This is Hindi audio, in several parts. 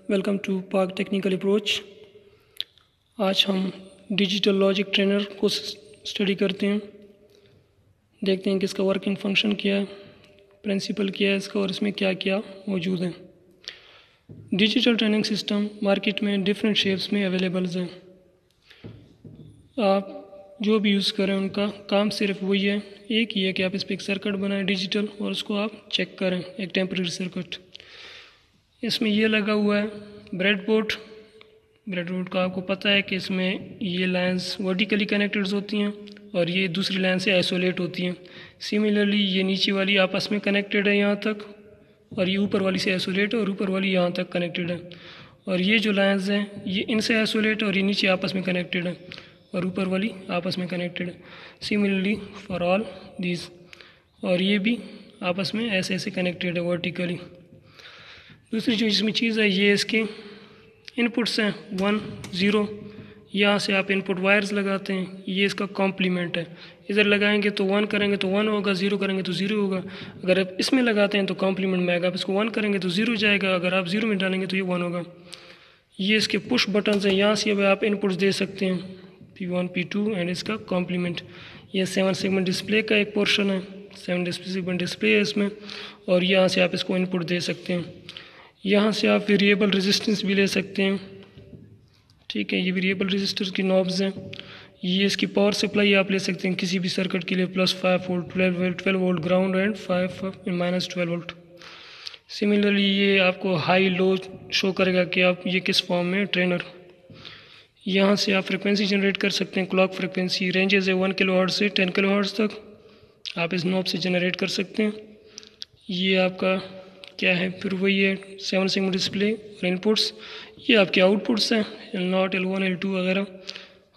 वेलकम टू पाक टेक्निकल अप्रोच। आज हम डिजिटल लॉजिक ट्रेनर को स्टडी करते हैं, देखते हैं कि इसका वर्किंग फंक्शन क्या है, प्रिंसिपल क्या है इसका और इसमें क्या क्या मौजूद है। डिजिटल ट्रेनिंग सिस्टम मार्केट में डिफरेंट शेप्स में अवेलेबल हैं। आप जो भी यूज़ करें उनका काम सिर्फ वही है, एक ही है कि आप इस पर एक सर्किट बनाएं डिजिटल और उसको आप चेक करें, एक टेम्परेरी सर्किट। इसमें ये लगा हुआ है ब्रेडबोर्ड का आपको पता है कि इसमें ये लाइंस वर्टिकली कनेक्टेड होती हैं और ये दूसरी लाइन से आइसोलेट होती हैं। सिमिलरली ये नीचे वाली आपस में कनेक्टेड है यहाँ तक, और ये ऊपर वाली से आइसोलेट है और ऊपर वाली यहाँ तक कनेक्टेड है। और ये जो लाइंस हैं ये इनसे आइसोलेट और ये नीचे आपस में कनेक्टेड है और ऊपर वाली आपस में कनेक्टेड है। सिमिलरली फॉर ऑल दीज, और ये भी आपस में ऐसे ऐसे कनेक्टेड है वर्टिकली। दूसरी जो इसमें चीज़ है ये इसके इनपुट्स हैं 1, 0। यहाँ से आप इनपुट वायर्स लगाते हैं, ये इसका कॉम्प्लीमेंट है। इधर लगाएंगे तो 1 करेंगे तो 1 होगा, 0 करेंगे तो 0 होगा। अगर आप इसमें लगाते हैं तो कॉम्प्लीमेंट में आएगा, आप इसको 1 करेंगे तो 0 जाएगा, अगर आप 0 में डालेंगे तो ये 1 होगा। ये इसके पुश बटन्स हैं, यहाँ से अब आप इनपुट्स दे सकते हैं P1, P2 एंड इसका कॉम्प्लीमेंट। ये 7 सेगमेंट डिस्प्ले का एक पोर्शन है, 7 सेगमेंट डिस्प्ले है इसमें, और यहाँ से आप इसको इनपुट दे सकते हैं। यहाँ से आप वेरिएबल रेजिस्टेंस भी ले सकते हैं, ठीक है। ये वेरिएबल रेजिस्टर की नॉब्स हैं। ये इसकी पावर सप्लाई आप ले सकते हैं किसी भी सर्किट के लिए, +5 volt, 12 volt ground and -12 volt. Similarly ये आपको हाई लो शो करेगा कि आप ये किस फॉर्म में ट्रेनर। यहाँ से आप फ्रिक्वेंसी जनरेट कर सकते हैं, क्लॉक फ्रिक्वेंसी रेंजेस है 1 किलोहर्ट्ज़ से 10 किलोहर्ट्ज़ तक, आप इस नॉब से जनरेट कर सकते हैं। ये आपका क्या है, फिर वही है 7 सेगमेंट डिस्प्ले और इनपुट्स। ये आपके आउटपुट्स हैं L0, L1, L2 वगैरह,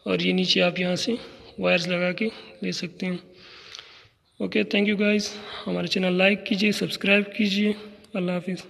और ये नीचे आप यहाँ से वायर्स लगा के ले सकते हैं। Okay, thank you guys. हमारे चैनल लाइक कीजिए, सब्सक्राइब कीजिए। अल्लाह हाफिज़।